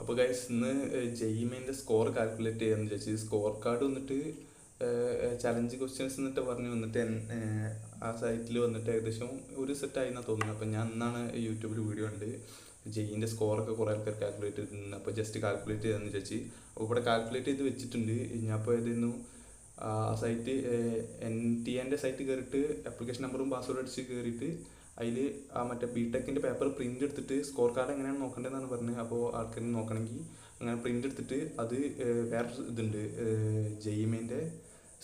അപ്പോൾ ഗൈസ് ഇന്ന് ജെയ്മെൻ്റെ score calculate ചെയ്യാമെന്ന് വിചാരിച്ചു. സ്കോർ കാർഡ് വന്നിട്ട് ചലഞ്ച് ക്വസ്റ്റ്യൻസ് എന്നിട്ട് പറഞ്ഞു വന്നിട്ട് ആ സൈറ്റിൽ വന്നിട്ട് ഏകദേശം ഒരു സെറ്റായി എന്നാണ് തോന്നുന്നത്. അപ്പോൾ ഞാൻ ഇന്നാണ് യൂട്യൂബിൽ വീഡിയോ ഉണ്ട് ജെയ്യിൻ്റെ സ്കോറൊക്കെ കുറേ ആൾക്കാർ കാൽക്കുലേറ്റ് ചെയ്തിട്ടുണ്ട്. അപ്പോൾ ജസ്റ്റ് കാൽക്കുലേറ്റ് ചെയ്യാമെന്ന് വിചാരിച്ച്. അപ്പോൾ ഇവിടെ കാൽക്കുലേറ്റ് ചെയ്ത് വെച്ചിട്ടുണ്ട്. ഞാൻ അപ്പോൾ ഏതായിരുന്നു ആ സൈറ്റ് NTA സൈറ്റ് കയറിയിട്ട് ആപ്ലിക്കേഷൻ നമ്പറും പാസ്വേഡ് അടിച്ച് കയറിയിട്ട് അതിൽ ആ മറ്റേ BTECൻ്റെ പേപ്പർ പ്രിൻ്റ് എടുത്തിട്ട് സ്കോർ കാർഡ് എങ്ങനെയാണ് നോക്കേണ്ടതെന്നാണ് പറഞ്ഞത്. അപ്പോൾ ആൾക്കാർ നോക്കണമെങ്കിൽ അങ്ങനെ പ്രിൻ്റ് എടുത്തിട്ട് അത് വേറെ ഇതുണ്ട് ജെയ്മെൻ്റെ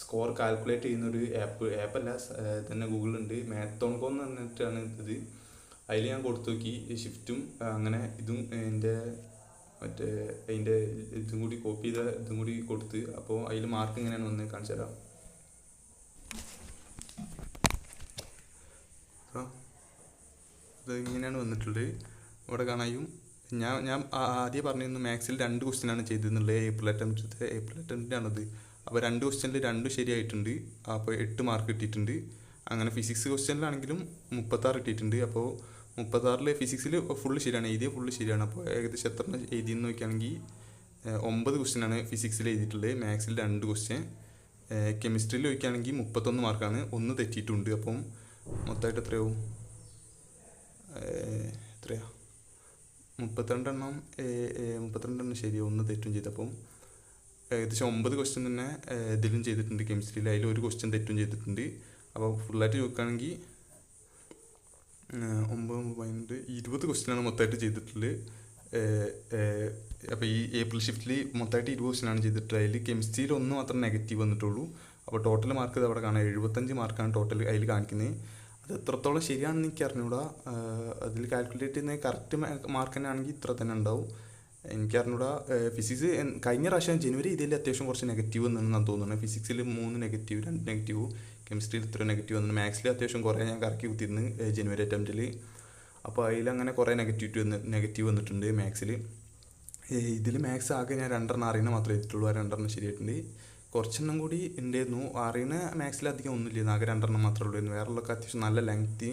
സ്കോർ കാൽക്കുലേറ്റ് ചെയ്യുന്നൊരു ആപ്പല്ല തന്നെ ഗൂഗിളുണ്ട്. മാത്തോൺകോ എന്ന് പറഞ്ഞിട്ടാണ് ഇത്. അതിൽ ഞാൻ കൊടുത്തു നോക്കി ഷിഫ്റ്റും അങ്ങനെ ഇതും എൻ്റെ മറ്റേ അതിൻ്റെ ഇതും കൂടി കോപ്പി ചെയ്ത ഇതും കൂടി കൊടുത്ത്. അപ്പോൾ അതിൽ മാർക്ക് എങ്ങനെയാണ് വന്ന് കാണിച്ചു തരാം. ഇത് ഇങ്ങനെയാണ് വന്നിട്ടുള്ളത്. ഇവിടെ കാണാനും ഞാൻ ആദ്യം പറഞ്ഞിരുന്നു മാത്സിൽ 2 ക്വസ്റ്റ്യനാണ് ചെയ്തിരുന്നുള്ളത്. ഏപ്രിൽ അറ്റംപ്റ്റാണത്. അപ്പോൾ 2 ക്വസ്റ്റ്യനിൽ 2 ശരിയായിട്ടുണ്ട്. അപ്പോൾ 8 മാർക്ക് കിട്ടിയിട്ടുണ്ട്. അങ്ങനെ ഫിസിക്സ് ക്വസ്റ്റ്യനിലാണെങ്കിലും 36 കിട്ടിയിട്ടുണ്ട്. അപ്പോൾ 36 ഫിസിക്സിൽ ഫുള്ള് ശരിയാണ്, എഴുതിയ ഫുള്ള് ശരിയാണ്. അപ്പോൾ ഏകദേശം എത്ര എഴുതിയെന്ന് നോക്കുകയാണെങ്കിൽ 9 ക്വസ്റ്റ്യനാണ് ഫിസിക്സിൽ എഴുതിയിട്ടുള്ളത്. മാത്സിൽ 2 ക്വസ്റ്റ്യൻ. കെമിസ്ട്രിയിൽ ചോദിക്കുകയാണെങ്കിൽ 31 മാർക്കാണ്, 1 തെറ്റിയിട്ടുണ്ട്. അപ്പം മൊത്തമായിട്ട് എത്രയാവും? 32 എണ്ണം ശരിയോ, 1 തെറ്റും ചെയ്ത്. അപ്പം ഏകദേശം 9 ക്വസ്റ്റ്യൻ തന്നെ ഇതിലും ചെയ്തിട്ടുണ്ട് കെമിസ്ട്രിയിൽ. അതിൽ 1 ക്വസ്റ്റ്യൻ തെറ്റും ചെയ്തിട്ടുണ്ട്. അപ്പോൾ ഫുള്ളായിട്ട് നോക്കുകയാണെങ്കിൽ 9 20 ക്വസ്റ്റ്യനാണ് മൊത്തമായിട്ട് ചെയ്തിട്ടുള്ളത്. അപ്പോൾ ഈ ഏപ്രിൽ ഷിഫ്റ്റിൽ മൊത്തമായിട്ട് 20 ക്വസ്റ്റ്യനാണ് ചെയ്തിട്ടുള്ളത്. അതിൽ കെമിസ്ട്രിയിൽ 1 മാത്രം നെഗറ്റീവ് വന്നിട്ടുള്ളൂ. അപ്പോൾ ടോട്ടൽ മാർക്ക് ഇത് അവിടെ കാണാം, 75 മാർക്കാണ് ടോട്ടൽ അതിൽ കാണിക്കുന്നത്. അത് എത്രത്തോളം ശരിയാണെന്ന് എനിക്ക് അറിഞ്ഞൂടാ. അതിൽ കാൽക്കുലേറ്റ് ചെയ്യുന്ന കറക്റ്റ് മാർക്ക് തന്നെ ആണെങ്കിൽ ഇത്ര തന്നെ ഉണ്ടാവും. എനിക്കറിഞ്ഞൂടാ. ഫിസിക്സ് കഴിഞ്ഞ പ്രാവശ്യം ജനുവരി ഇതിൽ അത്യാവശ്യം കുറച്ച് നെഗറ്റീവ് വന്നെന്നാണ് തോന്നുന്നത്. ഫിസിക്സിൽ 3 നെഗറ്റീവ്, 2 നെഗറ്റീവ്. കെമിസ്ട്രിയിൽ ഇത്ര നെഗറ്റീവ് വന്നു. മാത്സിൽ അത്യാവശ്യം കുറേ ഞാൻ കറക്കി കുത്തിയിരുന്നു ജനുവരി അറ്റംപ്റ്റിൽ. അപ്പോൾ അതിലങ്ങനെ കുറേ നെഗറ്റീവ് വന്നിട്ടുണ്ട് മാത്സിൽ. ഇതിൽ മാത്സ് ആകെ ഞാൻ 2 അറിയുന്ന മാത്രമേ ചെയ്തിട്ടുള്ളൂ. ആ 2 ശരിയായിട്ടുണ്ട്. കുറച്ചെണ്ണം കൂടി ഉണ്ടായിരുന്നു. അറിയുന്ന മാത്സിൽ അധികം ഒന്നുമില്ലായിരുന്നു, ആകെ 2 മാത്രമേ ഉള്ളൂ. വേറെയുള്ളതൊക്കെ അത്യാവശ്യം നല്ല ലെങ്തി.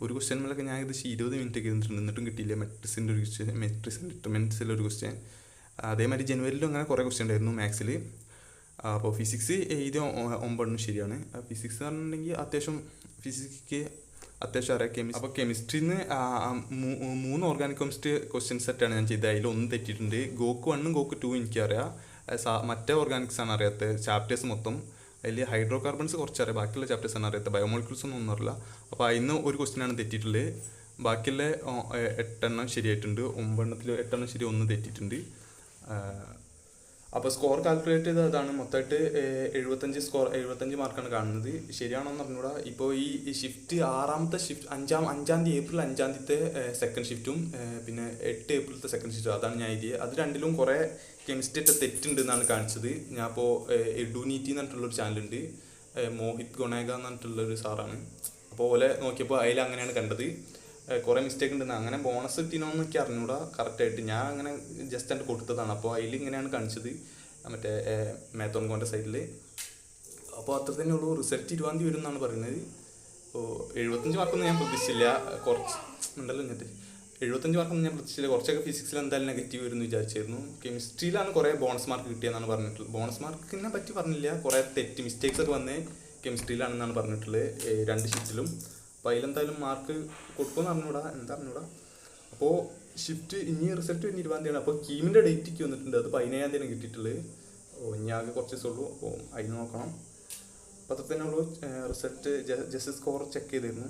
ഒരു ക്വസ്റ്റ്യനിലൊക്കെ ഞാൻ ഏകദേശം 20 മിനിറ്റ് ഒക്കെ ഇരുന്നിട്ടുണ്ട്, എന്നിട്ടും കിട്ടിയില്ല. മെട്രിക്സിൻ്റെ ഒരു ക്വസ്റ്റ്യൻ, ഡിറ്റർമിനൻസിലൊരു ക്വസ്റ്റ്യൻ. അതേമാതിരി ജനുവരിയിലും അങ്ങനെ കുറേ ക്വസ്റ്റ്യൻ ഉണ്ടായിരുന്നു മാത്സിൽ. അപ്പോൾ ഫിസിക്സ് എഴുതിയ 9 ശരിയാണ്. ഫിസിക്സ് എന്ന് പറഞ്ഞിട്ടുണ്ടെങ്കിൽ അത്യാവശ്യം ഫിസിക്സ് അത്യാവശ്യം അറിയാം. അപ്പോൾ കെമിസ്ട്രിയിൽ നിന്ന് 3 ഓർഗാനിക് കെമിസ്ട്രി ക്വസ്റ്റ്യൻ സെറ്റാണ് ഞാൻ ചെയ്തത്. അതിൽ 1 തെറ്റിയിട്ടുണ്ട്. ഗോക്ക് 1 ഗോക്ക് 2 എനിക്കറിയാം. മറ്റേ ഓർഗാനിക്സ് ആണ് അറിയാത്തത്. ചാപ്റ്റേഴ്സ് മൊത്തം അതിൽ ഹൈഡ്രോ കാർബൺസ് കുറച്ചറിയാം, ബാക്കിയുള്ള ചാപ്റ്റേഴ്സാണ് അറിയാത്തത്. ബയോമോളിക്യൂൾസ് ഒന്നും അറിയില്ല. അപ്പോൾ അതിന് 1 ക്വസ്റ്റ്യനാണ് തെറ്റിയിട്ടുള്ളത്. ബാക്കിയുള്ള 8 എണ്ണം ശരിയായിട്ടുണ്ട്. 9 എണ്ണത്തിൽ 8 എണ്ണം ശരി, 1 തെറ്റിയിട്ടുണ്ട്. അപ്പോൾ സ്കോർ കാൽക്കുലേറ്റ് ചെയ്ത് അതാണ് മൊത്തമായിട്ട് 75 മാർക്കാണ് കാണുന്നത്. ശരിയാണോന്ന് അറിഞ്ഞൂടാ. ഇപ്പോൾ ഈ ഷിഫ്റ്റ് 6ാമത്തെ ഷിഫ്റ്റ് 5-ാം തീയതി ഏപ്രിൽ 5-ാം തീയതിത്തെ സെക്കൻഡ് ഷിഫ്റ്റും പിന്നെ 8 ഏപ്രിലത്തെ സെക്കൻഡ് ഷിഫ്റ്റും അതാണ് ഞാൻ എഴുതിയത്. അത് രണ്ടിലും കുറേ കെമിസ്ട്രി തെറ്റുണ്ട് എന്നാണ് കാണിച്ചത്. ഞാൻ അപ്പോൾ എഡുനീറ്റി എന്ന് പറഞ്ഞിട്ടുള്ളൊരു ചാനലുണ്ട്, മോഹിത് ഗുണേഗ എന്ന് പറഞ്ഞിട്ടുള്ളൊരു സാറാണ്. അപ്പോൾ ഓലെ നോക്കിയപ്പോൾ അതിൽ അങ്ങനെയാണ് കണ്ടത്. കുറേ മിസ്റ്റേക്ക് ഉണ്ടെന്ന്. അങ്ങനെ ബോണസ് കിട്ടിനോന്ന് എനിക്ക് അറിഞ്ഞൂടാ കറക്റ്റായിട്ട്. ഞാൻ അങ്ങനെ ജസ്റ്റ് ആയിട്ട് കൊടുത്തതാണ്. അപ്പോൾ അതിൽ ഇങ്ങനെയാണ് കാണിച്ചത് മറ്റേ മാത്തോൺകോൻ്റെ സൈഡിൽ. അപ്പോൾ അത്ര തന്നെ ഉള്ളൂ. റിസൾട്ട് 20-ാം തീയതി വരും എന്നാണ് പറയുന്നത്. അപ്പോൾ 75 മാർക്കൊന്നും ഞാൻ പ്രതീക്ഷിച്ചില്ല. കുറച്ച് ഉണ്ടല്ലോ ഇങ്ങനത്തെ 75 മാർക്കൊന്നും ഞാൻ പ്രതീക്ഷിച്ചില്ല. കുറച്ചൊക്കെ ഫിസിക്സിൽ എന്തായാലും നെഗറ്റീവ് വരും എന്ന് വിചാരിച്ചിരുന്നു. കെമിസ്ട്രിയിലാണ് കുറേ ബോണസ് മാർക്ക് കിട്ടിയെന്നാണ് പറഞ്ഞിട്ടുള്ളത്. ബോണസ് മാർക്കിനെ പറ്റി പറഞ്ഞില്ല, കുറേ മിസ്റ്റേക്സ് ഒക്കെ വന്ന് കെമിസ്ട്രിയിലാണെന്നാണ് പറഞ്ഞിട്ടുള്ളത് 2 ഷിഫ്റ്റിലും. അപ്പോൾ അതിലെന്തായാലും മാർക്ക് കൊടുക്കുമെന്ന് അറിഞ്ഞൂടാ, എന്താ അറിഞ്ഞൂടാ. അപ്പോൾ ഷിഫ്റ്റ് ഇനി റിസൾട്ട് 20-ാം തീയതിയാണ്. അപ്പോൾ കീമിൻ്റെ ഡേറ്റിക്ക് വന്നിട്ടുണ്ട്, അത് 15-ാം തീയതിയാണ് കിട്ടിയിട്ടുള്ളത്. ഇനി ആകെ കുറച്ച് ദിവസമേ ഉള്ളൂ. അപ്പോൾ അതിന് നോക്കണം. അപ്പോൾ അത്ര തന്നെ ഉള്ളൂ. റിസൾട്ട് ജസ്റ്റ് സ്കോർ ചെക്ക് ചെയ്തിരുന്നു.